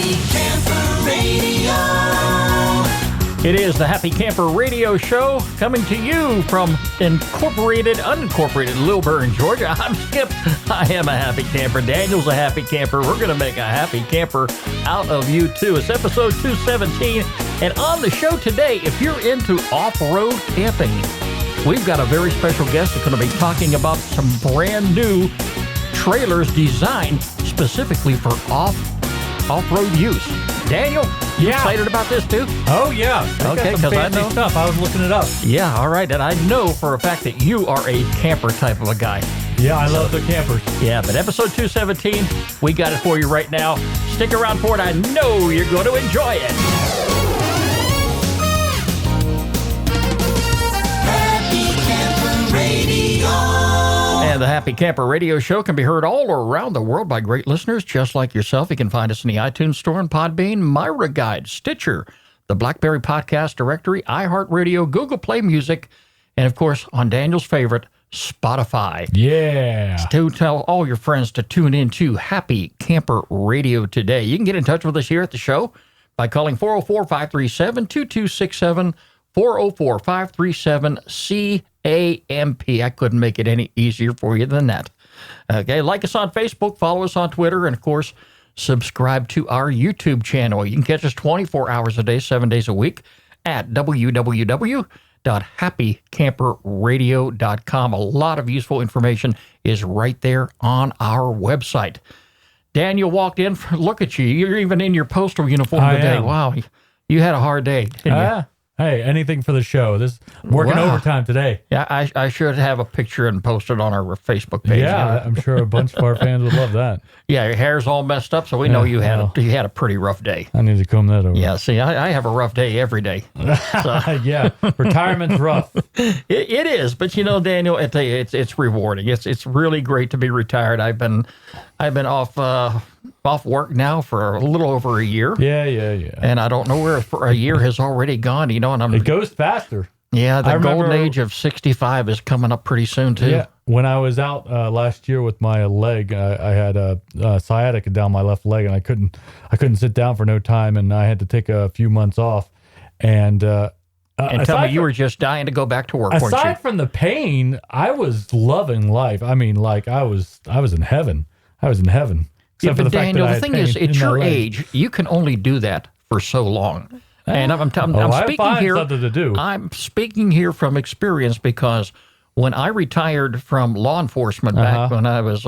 Happy Camper Radio. It is the Happy Camper Radio Show coming to you from unincorporated Lilburn, Georgia. I'm Skip. I am a happy camper. Daniel's a happy camper. We're going to make a happy camper out of you, too. It's episode 217. And on the show today, if you're into off-road camping, we've got a very special guest that's going to be talking about some brand new trailers designed specifically for off-road use. Daniel, you excited about this too? Oh yeah. Okay, because I know stuff. I was looking it up. Yeah, all right, and I know for a fact that you are a camper type of a guy. Yeah, I love the campers. Yeah, but episode 217, we got it for you right now. Stick around for it. I know you're going to enjoy it. Happy Camper Radio. And the Happy Camper Radio Show can be heard all around the world by great listeners just like yourself. You can find us in the iTunes Store and Podbean, Myra Guide, Stitcher, the BlackBerry Podcast Directory, iHeartRadio, Google Play Music, and, of course, on Daniel's favorite, Spotify. Yeah. To tell all your friends to tune in to Happy Camper Radio today. You can get in touch with us here at the show by calling 404-537-2267, 404-537-CAMP. I couldn't make it any easier for you than that. Okay, like us on Facebook, follow us on Twitter, and, of course, subscribe to our YouTube channel. You can catch us 24 hours a day, 7 days a week at www.happycamperradio.com. A lot of useful information is right there on our website. Daniel walked in. Look at you. You're even in your postal uniform today. Am. Wow. You had a hard day, didn't you? Hey, anything for the show. This working overtime today. Yeah, I should have a picture and post it on our Facebook page. Yeah, I'm sure a bunch of our fans would love that. Yeah, your hair's all messed up, so we know you had a pretty rough day. I need to comb that over. Yeah, see, I have a rough day every day. So. Yeah, retirement's rough. It is, but you know, Daniel, it's rewarding. It's really great to be retired. I've been off work now for a little over a year. Yeah. And I don't know where a year has already gone, you know, and It goes faster. Yeah, the golden age of 65 is coming up pretty soon, too. Yeah. When I was out last year with my leg, I had a sciatica down my left leg, and I couldn't sit down for no time, and I had to take a few months off. And tell me, you were just dying to go back to work, weren't you? Aside from the pain, I was loving life. I mean, like I was in heaven. I was in heaven. Yeah, but Daniel, the thing is, at your age, you can only do that for so long. And I'm speaking here. Something to do. I'm speaking here from experience because when I retired from law enforcement back when I was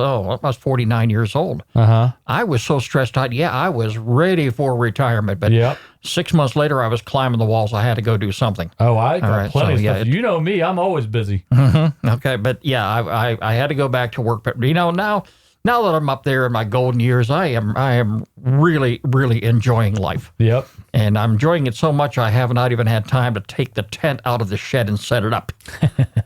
49 years old, I was so stressed out. Yeah, I was ready for retirement, but 6 months later, I was climbing the walls. I had to go do something. Oh, I got plenty of stuff. You know me, I'm always busy. Okay, but yeah, I had to go back to work. But you know, now that I'm up there in my golden years, I am really, really enjoying life. Yep. And I'm enjoying it so much I have not even had time to take the tent out of the shed and set it up.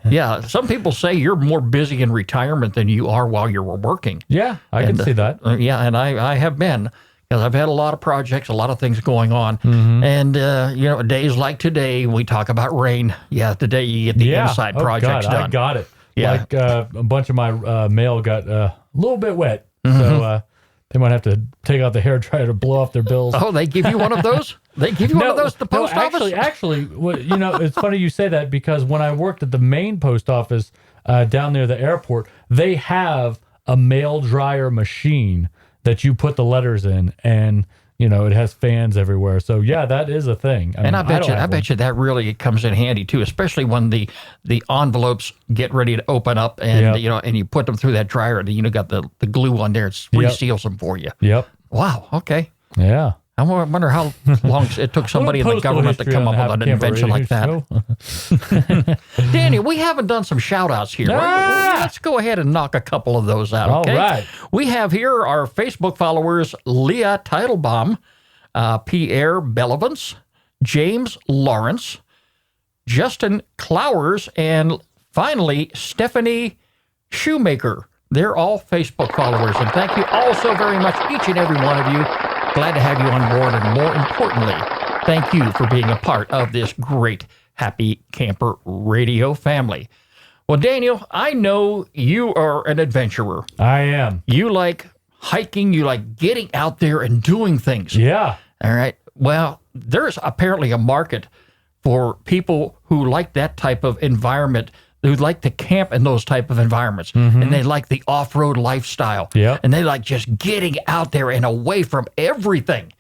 Yeah, some people say you're more busy in retirement than you are while you're working. Yeah, I can see that. Yeah, and I have been, because I've had a lot of projects, a lot of things going on. And, you know, days like today, we talk about rain. Yeah, today you get the inside projects done. I got it. Yeah. Like a bunch of my mail got a little bit wet. So they might have to take out the hairdryer to blow off their bills. Oh, they give you one of those? They give you one of those at the post office? Actually, you know, it's funny you say that because when I worked at the main post office down near the airport, they have a mail dryer machine that you put the letters in, and you know, it has fans everywhere. So yeah, that is a thing. I bet you that really comes in handy too, especially when the envelopes get ready to open up and you know, and you put them through that dryer and you know, got the glue on there. It reseals them for you. Yep. Wow. Okay. Yeah. I wonder how long it took somebody in the government to come up with an invention like that. Danny, we haven't done some shout-outs here. Let's go ahead and knock a couple of those out, okay? All right. We have here our Facebook followers, Leah Teitelbaum, Pierre Bellavance, James Lawrence, Justin Clowers, and finally, Stephanie Shoemaker. They're all Facebook followers, and thank you all so very much, each and every one of you. Glad to have you on board, and more importantly, thank you for being a part of this great Happy Camper Radio family. Well, Daniel, I know you are an adventurer. I am. You like hiking, you like getting out there and doing things. Yeah. All right. Well, there's apparently a market for people who like that type of environment, who like to camp in those type of environments, and they like the off-road lifestyle. Yeah. And they like just getting out there and away from everything.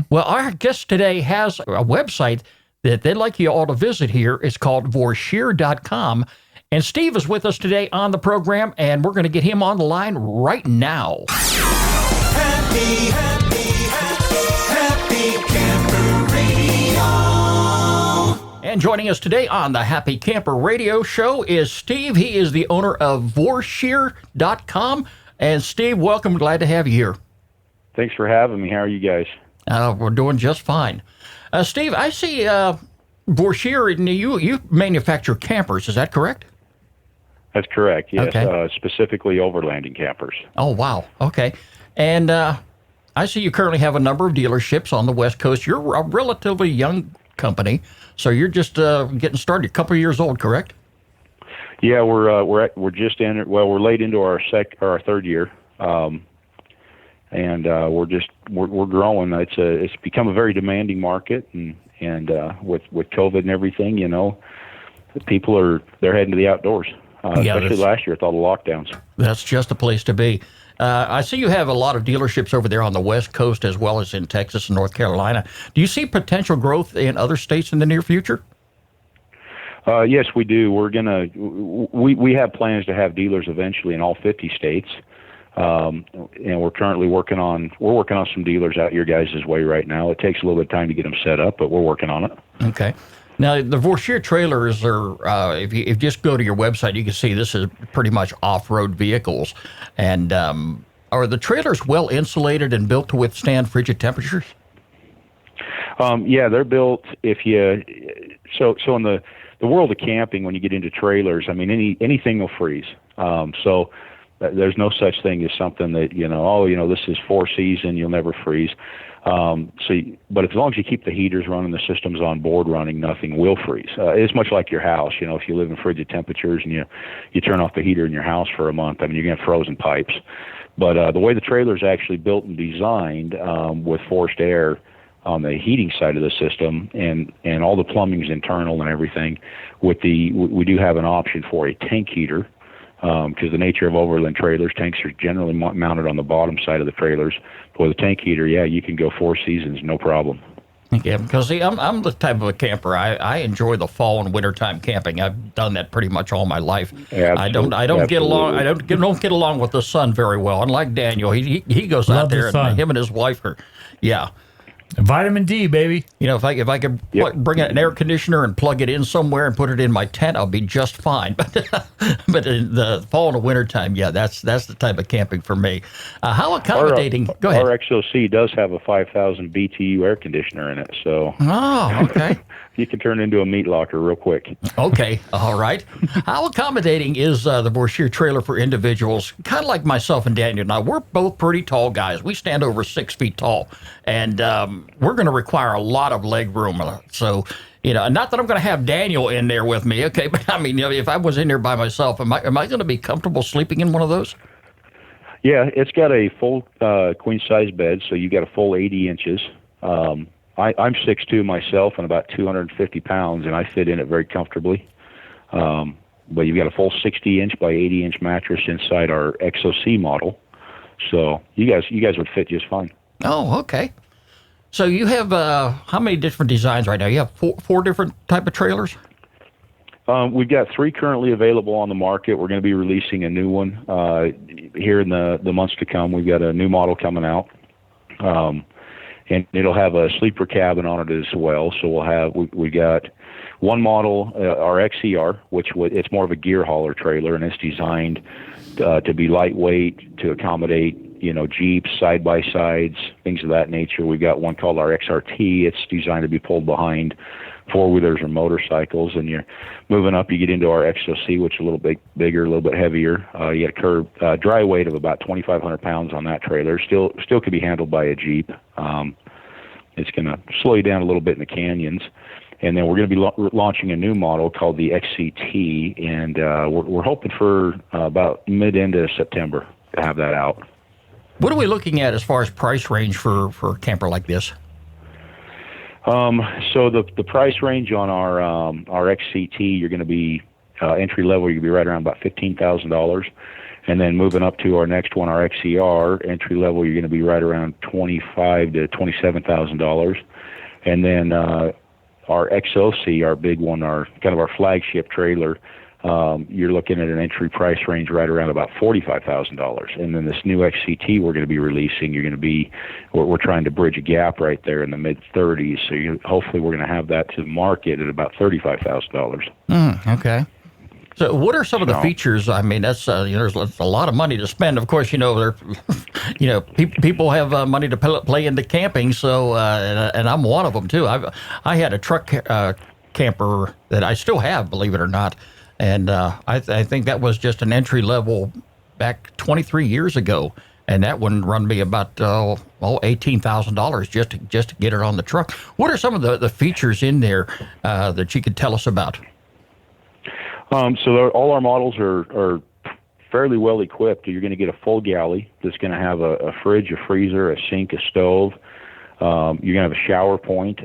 Well, our guest today has a website that they'd like you all to visit here. It's called Vorsheer.com. And Steve is with us today on the program, and we're going to get him on the line right now. Happy, happy, happy, happy Camper Radio. And joining us today on the Happy Camper Radio Show is Steve. He is the owner of Vorsheer.com. And Steve, welcome. Glad to have you here. Thanks for having me. How are you guys? We're doing just fine. Steve, I see Vorsheer, you manufacture campers. Is that correct? That's correct, yes. Okay. Specifically overlanding campers. Oh, wow. Okay. And I see you currently have a number of dealerships on the West Coast. You're a relatively young company, so you're just getting started. A couple of years old, correct? Yeah, we're just in. Well, we're late into our third year, and we're growing. It's become a very demanding market, and with COVID and everything, they're heading to the outdoors. Especially last year with all the lockdowns. That's just a place to be. I see you have a lot of dealerships over there on the West Coast as well as in Texas and North Carolina. Do you see potential growth in other states in the near future? Yes, we do. We have plans to have dealers eventually in all 50 states, and we're currently working on some dealers out your guys' way right now. It takes a little bit of time to get them set up, but we're working on it. Okay. Now, the Vorsheer trailers are, if you just go to your website, you can see this is pretty much off-road vehicles. And are the trailers well insulated and built to withstand frigid temperatures? Yeah, they're built so in the world of camping, when you get into trailers, I mean, anything will freeze. So there's no such thing as something that, this is 4-season, you'll never freeze. But as long as you keep the heaters running, the systems on board running, nothing will freeze. It's much like your house. If you live in frigid temperatures and you turn off the heater in your house for a month, I mean, you're going to have frozen pipes. But the way the trailer is actually built and designed with forced air on the heating side of the system, and all the plumbing's internal and everything, we do have an option for a tank heater. Because the nature of overland trailers, tanks are generally mounted on the bottom side of the trailers. But with a tank heater, yeah, you can go 4 seasons, no problem. Yeah, because see, I'm the type of a camper. I enjoy the fall and wintertime camping. I've done that pretty much all my life. Absolutely. I don't get along. I don't get along with the sun very well. Unlike Daniel, he goes out there and him and his wife are, yeah. Vitamin D, baby. If I could bring an air conditioner and plug it in somewhere and put it in my tent, I'll be just fine. But in the fall and the winter time, yeah, that's the type of camping for me. How accommodating? Go ahead. Our XOC does have a 5,000 BTU air conditioner in it, so okay. You can turn it into a meat locker real quick. Okay, all right. How accommodating is the Vorsheer trailer for individuals, kind of like myself and Daniel? Now, we're both pretty tall guys. We stand over 6 feet tall, and we're going to require a lot of leg room. So, not that I'm going to have Daniel in there with me, okay? But I mean, if I was in there by myself, am I going to be comfortable sleeping in one of those? Yeah, it's got a full queen size bed, so you got a full 80 inches. I'm 6'2" myself and about 250 pounds, and I fit in it very comfortably. But you've got a full 60-inch by 80-inch mattress inside our XOC model, so you guys would fit just fine. Oh, okay. So you have how many different designs right now? You have four different type of trailers? We've got 3 currently available on the market. We're going to be releasing a new one here in the months to come. We've got a new model coming out. And it'll have a sleeper cabin on it as well. So we got one model, our XCR, it's more of a gear hauler trailer, and it's designed to be lightweight, to accommodate Jeeps, side by sides, things of that nature. We've got one called our XRT. It's designed to be pulled behind 4-wheelers or motorcycles. And you're moving up, you get into our XOC, which is a little bit bigger, a little bit heavier. You got a dry weight of about 2,500 pounds on that trailer. Still could be handled by a Jeep. It's going to slow you down a little bit in the canyons. And then we're going to be launching a new model called the XCT, and we're hoping for about mid-end of September to have that out. What are we looking at as far as price range for a camper like this? So the price range on our XCT, you're going to be entry level. You'll be right around about $15,000, and then moving up to our next one, our XCR entry level, you're going to be right around $25,000 to $27,000, and then our XOC, our big one, our kind of our flagship trailer. You're looking at an entry price range right around about $45,000, and then this new XCT we're going to be releasing, we're trying to bridge a gap right there in the mid 30s. So hopefully we're going to have that to market at about $35,000. Okay. So what are some of the features? I mean, that's there's a lot of money to spend. Of course, people have money to play into camping. So and I'm one of them too. I had a truck camper that I still have, believe it or not. And I think that was just an entry level back 23 years ago, and that one run me about $18,000 just to get it on the truck. What are some of the features in there that you could tell us about? So all our models are fairly well equipped. You're going to get a full galley that's going to have a fridge, a freezer, a sink, a stove. You're going to have a shower point.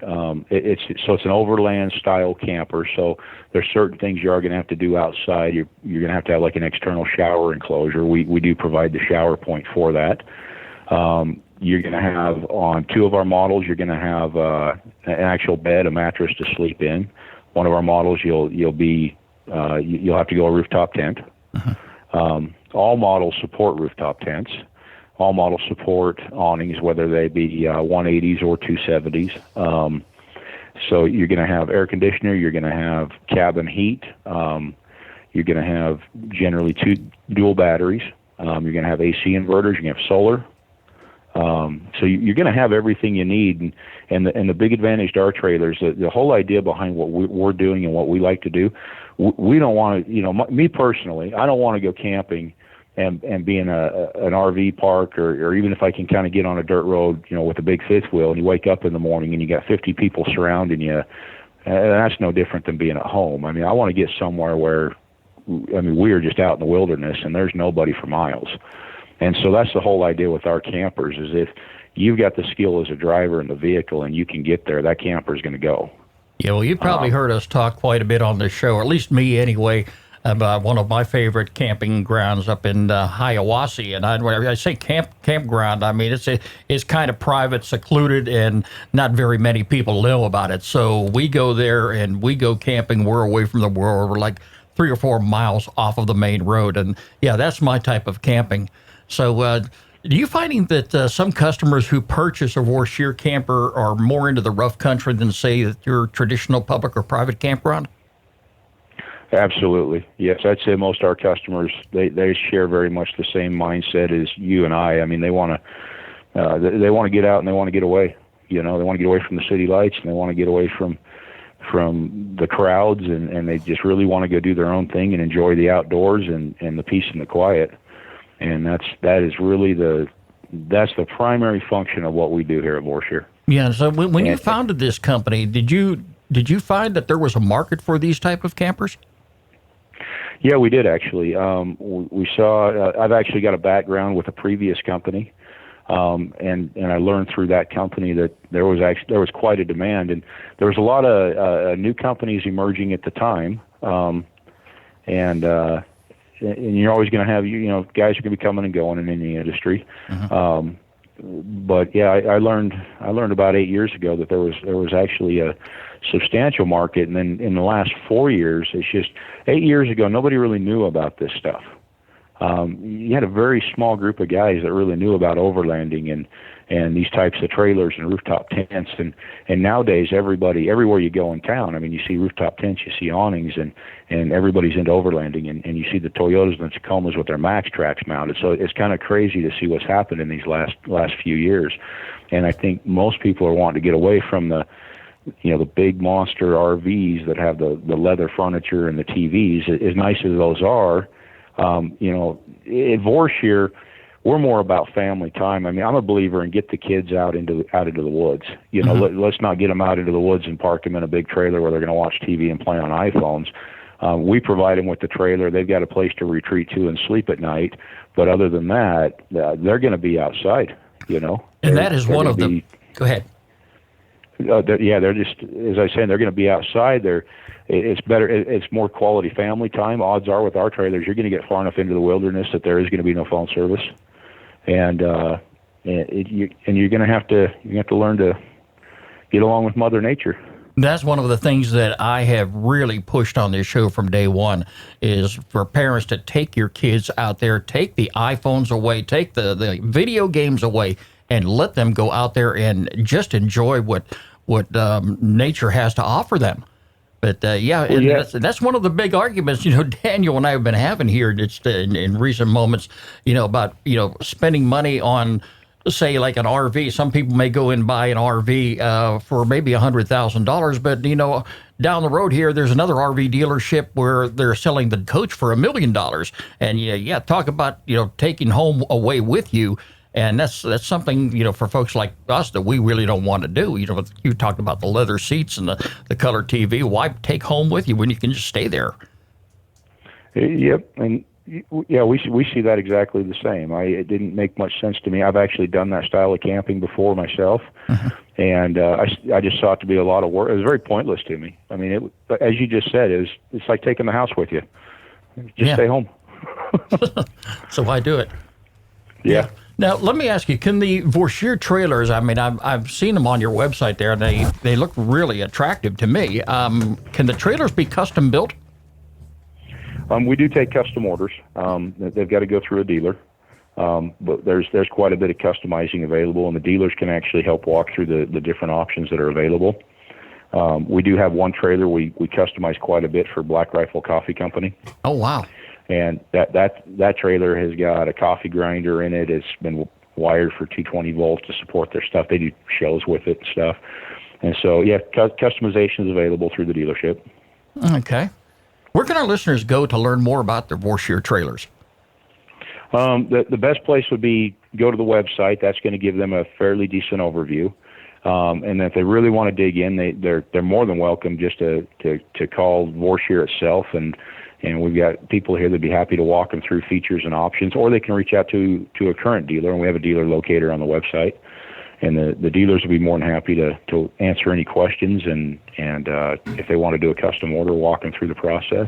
It's an overland style camper. So there's certain things you are going to have to do outside. You're going to have like an external shower enclosure. We do provide the shower point for that. You're going to have on two of our models, you're going to have an actual bed, a mattress to sleep in. One of our models, you'll have to go a rooftop tent. All models support rooftop tents. All models support awnings, whether they be 180s or 270s. So you're going to have air conditioner. You're going to have cabin heat. You're going to have generally two dual batteries. You're going to have AC inverters. You're going to have solar. So you're going to have everything you need. And the big advantage to our trailers, the whole idea behind what we're doing and what we like to do, we don't want to, me personally, I don't want to go camping and be in an RV park or even if I can kind of get on a dirt road, with a big fifth wheel, and you wake up in the morning and you got 50 people surrounding you, and that's no different than being at home. I mean, I want to get somewhere where, we are just out in the wilderness and there's nobody for miles. And so that's the whole idea with our campers is if you've got the skill as a driver in the vehicle and you can get there, that camper is going to go. Yeah, well, you've probably heard us talk quite a bit on this show, or at least me anyway, about one of my favorite camping grounds up in Hiawassee. And when I say campground, I mean it's kind of private, secluded, and not very many people know about it. So we go there and we go camping. We're away from the world. We're like 3 or 4 miles off of the main road. And yeah, that's my type of camping. So are you finding that some customers who purchase a Vorsheer camper are more into the rough country than, say, your traditional public or private campground? Absolutely. Yes, I'd say most of our customers, they share very much the same mindset as you and I. I mean, they want to get out and they want to get away. They want to get away from the city lights and they want to get away from the crowds and they just really want to go do their own thing and enjoy the outdoors and the peace and the quiet. And that is really that's the primary function of what we do here at Vorsheer. Yeah. So when you founded this company, did you find that there was a market for these type of campers? Yeah, we did actually. We saw. I've actually got a background with a previous company, and I learned through that company that there was quite a demand, and there was a lot of new companies emerging at the time, and you're always going to have guys are going to be coming and going in the industry. But yeah, I learned about 8 years ago that there was actually a substantial market, and then in the last 4 years, it's just 8 years ago nobody really knew about this stuff. You had a very small group of guys that really knew about overlanding and these types of trailers and rooftop tents, and nowadays everywhere you go in town, you see rooftop tents, you see awnings, and everybody's into overlanding, and you see the Toyotas and the Tacomas with their Max Tracks mounted. So it's kind of crazy to see what's happened in these last few years, and I think most people are wanting to get away from the big monster RVs that have the leather furniture and the TVs. As nice as those are, at Vorsheer, we're more about family time. I'm a believer in get the kids out into the woods. Let's not get them out into the woods and park them in a big trailer where they're going to watch TV and play on iPhones. We provide them with the trailer. They've got a place to retreat to and sleep at night. But other than that, they're going to be outside, And that is one of the... Go ahead. They're just, as I said, they're going to be outside. It's better. It's more quality family time. Odds are with our trailers, you're going to get far enough into the wilderness that there is going to be no phone service, and you're going to have to learn to get along with Mother Nature. That's one of the things that I have really pushed on this show from day one, is for parents to take your kids out there, take the iPhones away, take the video games away, and let them go out there and just enjoy what nature has to offer them. But that's one of the big arguments, Daniel and I have been having here just in recent moments, about, spending money on, say, like an RV. Some people may go and buy an RV for maybe $100,000, but, down the road here, there's another RV dealership where they're selling the coach for $1 million. And talk about, taking home away with you. And that's something, for folks like us that we really don't want to do. You talked about the leather seats and the color TV. Why take home with you when you can just stay there? Yep. And we see that exactly the same. It didn't make much sense to me. I've actually done that style of camping before myself. And I just saw it to be a lot of work. It was very pointless to me. I mean, as you just said, it's like taking the house with you. Just stay home. So why do it? Yeah. Now, let me ask you, can the Vorsheer trailers, I mean, I've seen them on your website there, and they look really attractive to me. Can the trailers be custom built? We do take custom orders. They've got to go through a dealer. But there's quite a bit of customizing available, and the dealers can actually help walk through the different options that are available. We do have one trailer we customize quite a bit for Black Rifle Coffee Company. Oh, wow. And that trailer has got a coffee grinder in it. It's been wired for 220 volts to support their stuff. They do shows with it and stuff. And so, customization is available through the dealership. Okay. Where can our listeners go to learn more about the Vorsheer trailers? The best place would be go to the website. That's going to give them a fairly decent overview. And if they really want to dig in, they're more than welcome just to call Vorsheer itself, and we've got people here that'd be happy to walk them through features and options, or they can reach out to a current dealer, and we have a dealer locator on the website, and the dealers will be more than happy to answer any questions, and if they want to do a custom order, walk them through the process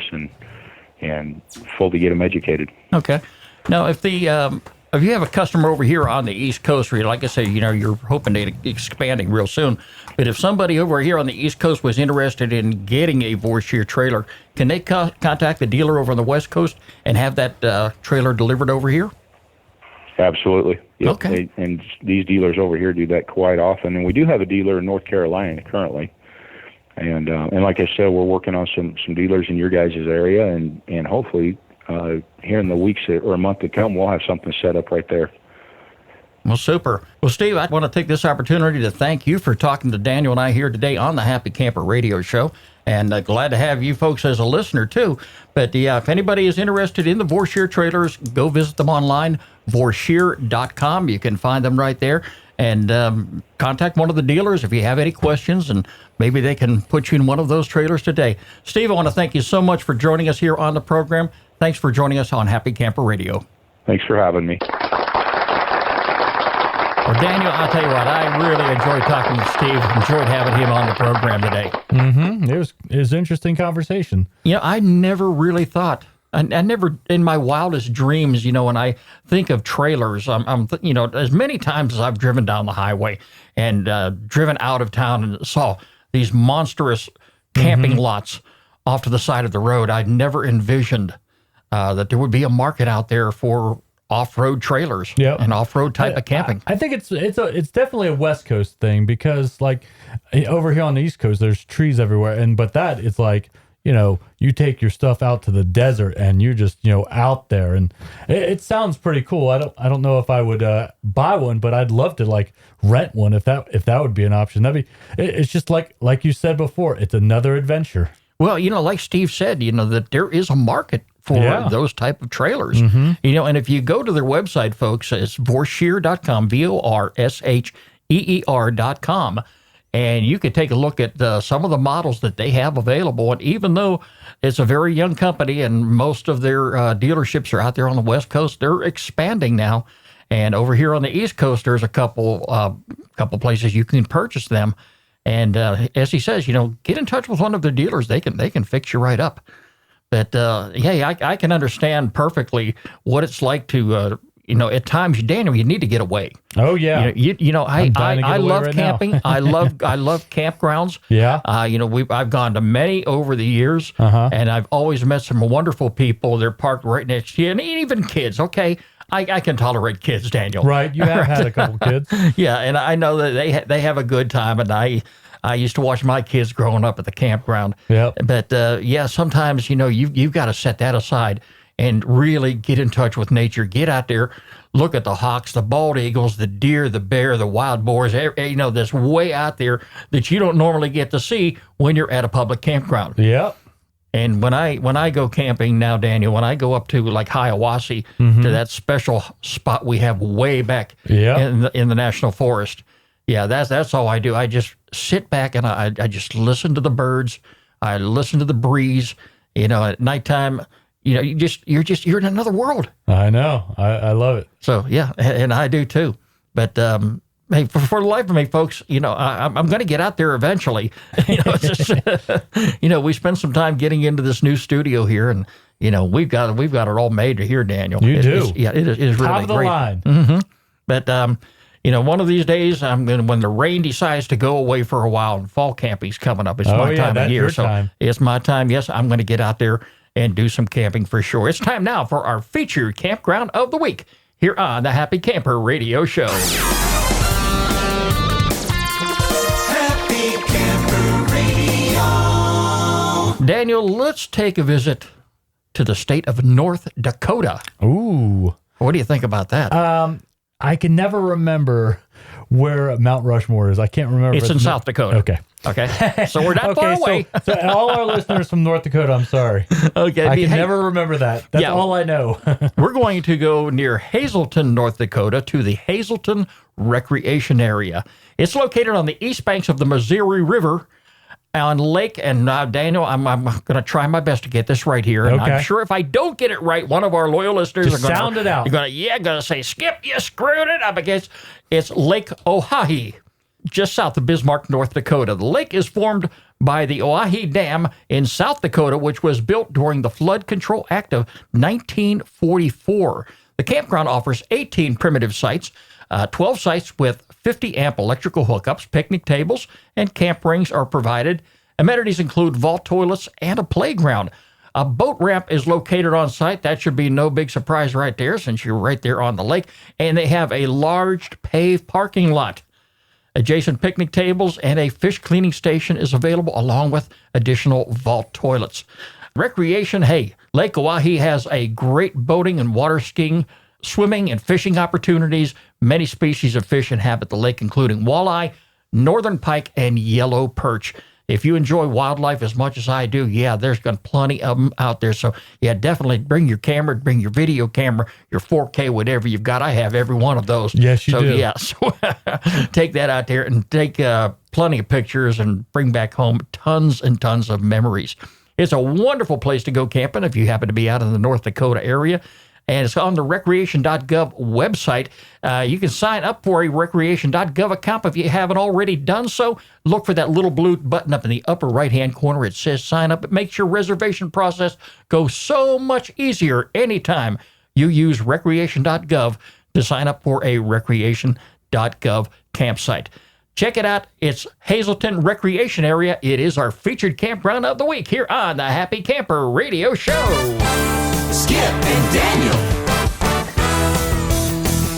and fully get them educated. Okay. Now, if you have a customer over here on the East Coast, where, like I say, you're hoping to expanding real soon, but if somebody over here on the East Coast was interested in getting a Vorsheer trailer, can they contact the dealer over on the West Coast and have that trailer delivered over here? Absolutely. Yep. Okay. And these dealers over here do that quite often, and we do have a dealer in North Carolina currently. And like I said, we're working on some dealers in your guys' area, and hopefully here in the weeks or a month to come, we'll have something set up right there. Well, super. Well, Steve, I want to take this opportunity to thank you for talking to Daniel and I here today on the Happy Camper Radio Show, and glad to have you folks as a listener, too. But if anybody is interested in the Vorsheer trailers, go visit them online, Vorsheer.com. You can find them right there, and contact one of the dealers if you have any questions, and maybe they can put you in one of those trailers today. Steve, I want to thank you so much for joining us here on the program. Thanks for joining us on Happy Camper Radio. Thanks for having me. Well, Daniel, I'll tell you what, I really enjoyed talking to Steve. Enjoyed having him on the program today. Mm-hmm. It was an interesting conversation. I never really thought, I never, in my wildest dreams, when I think of trailers, I'm as many times as I've driven down the highway and driven out of town and saw these monstrous camping lots off to the side of the road, I'd never envisioned that there would be a market out there for off-road trailers and off-road type of camping. I think it's definitely a West Coast thing, because like over here on the East Coast, there's trees everywhere, but that it's like, you take your stuff out to the desert and you're just, out there, and it sounds pretty cool. I don't know if I would buy one, but I'd love to like rent one if that would be an option. It's just like you said before, it's another adventure. Well, like Steve said, that there is a market for those type of trailers. And if you go to their website, folks, it's Vorsheer.com, Vorsheer.com. and you could take a look at some of the models that they have available. And even though it's a very young company and most of their dealerships are out there on the West Coast, they're expanding now. And over here on the East Coast, there's a couple places you can purchase them. And as he says, get in touch with one of their dealers. They can fix you right up. But I can understand perfectly what it's like to at times, Daniel, you need to get away. Oh yeah. I love camping. I love campgrounds. Yeah. I've gone to many over the years, and I've always met some wonderful people. They're parked right next to you, and even kids. Okay, I can tolerate kids, Daniel. Right. You have had a couple kids. Yeah, and I know that they have a good time, and I used to watch my kids growing up at the campground. Yeah. But sometimes you've got to set that aside and really get in touch with nature. Get out there, look at the hawks, the bald eagles, the deer, the bear, the wild boars, that's way out there that you don't normally get to see when you're at a public campground. Yep. And when I go camping now, Daniel, when I go up to like Hiawassee, to that special spot we have way back in the National Forest, that's all I do. I just sit back and I just listen to the birds. I listen to the breeze. At nighttime, you're in another world. I know. I love it. So yeah, and I do too. But hey, for the life of me, folks, I'm going to get out there eventually. It's just, we spent some time getting into this new studio here, and we've got it all made here, Daniel. You do. It is really Top of the great. line. Mm-hmm. But one of these days, when the rain decides to go away for a while, and fall camping's coming up. It's my time of year, your time. It's my time. Yes, I'm going to get out there and do some camping for sure. It's time now for our featured campground of the week here on the Happy Camper Radio Show. Happy Camper Radio. Daniel, let's take a visit to the state of North Dakota. Ooh. What do you think about that? I can never remember where Mount Rushmore is. I can't remember. It's in South Dakota. Okay. So we're not far away. So all our listeners from North Dakota, I'm sorry. Okay. I can never remember that. That's all I know. We're going to go near Hazelton, North Dakota, to the Hazelton Recreation Area. It's located on the east banks of the Missouri River on Lake. And Daniel, I'm going to try my best to get this right here. And I'm sure if I don't get it right, one of our loyal listeners Just sound it out. Going to say, Skip, you screwed it up. It's Lake Oahe, just south of Bismarck, North Dakota. The lake is formed by the Oahe Dam in South Dakota, which was built during the Flood Control Act of 1944. The campground offers 18 primitive sites, 12 sites with 50 amp electrical hookups, picnic tables, and camp rings are provided. Amenities include vault toilets and a playground. A boat ramp is located on site. That should be no big surprise right there since you're right there on the lake. And they have a large paved parking lot. Adjacent picnic tables and a fish cleaning station is available along with additional vault toilets. Recreation, Lake Oahe has a great boating and water skiing, swimming and fishing opportunities. Many species of fish inhabit the lake, including walleye, northern pike, and yellow perch. If you enjoy wildlife as much as I do, there's got plenty of them out there. So, definitely bring your camera, bring your video camera, your 4K, whatever you've got. I have every one of those. Yes, you do. So take that out there and take plenty of pictures and bring back home tons and tons of memories. It's a wonderful place to go camping if you happen to be out in the North Dakota area. And it's on the recreation.gov website. You can sign up for a recreation.gov account if you haven't already done so. Look for that little blue button up in the upper right-hand corner. It says sign up. It makes your reservation process go so much easier anytime you use recreation.gov to sign up for a recreation.gov campsite. Check it out. It's Hazelton Recreation Area. It is our featured campground of the week here on the Happy Camper Radio Show. Skip and Daniel.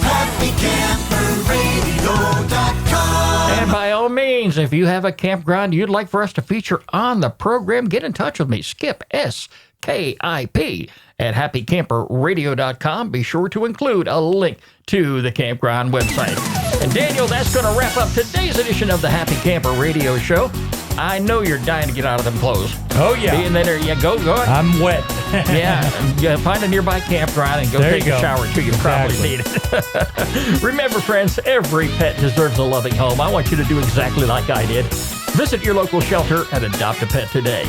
HappyCamperRadio.com. And by all means, if you have a campground you'd like for us to feature on the program, get in touch with me, Skip, S-K-I-P, at HappyCamperRadio.com. Be sure to include a link to the campground website. And Daniel, that's going to wrap up today's edition of the Happy Camper Radio Show. I know you're dying to get out of them clothes. Oh, yeah. Being there, go. I'm wet. Yeah, find a nearby campground and go There take you a go. shower too. You probably need it. Remember, friends, every pet deserves a loving home. I want you to do exactly like I did. Visit your local shelter and adopt a pet today.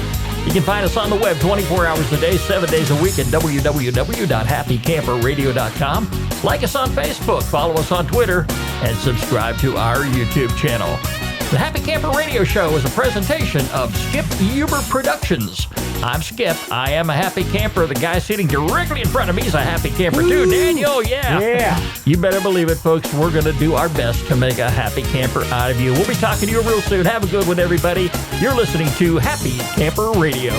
You can find us on the web 24 hours a day, 7 days a week at www.happycamperradio.com. Like us on Facebook, follow us on Twitter, and subscribe to our YouTube channel. The Happy Camper Radio Show is a presentation of Skip Huber Productions. I'm Skip. I am a happy camper. The guy sitting directly in front of me is a happy camper too. Daniel, yeah. You better believe it, folks. We're going to do our best to make a happy camper out of you. We'll be talking to you real soon. Have a good one, everybody. You're listening to Happy Camper Radio.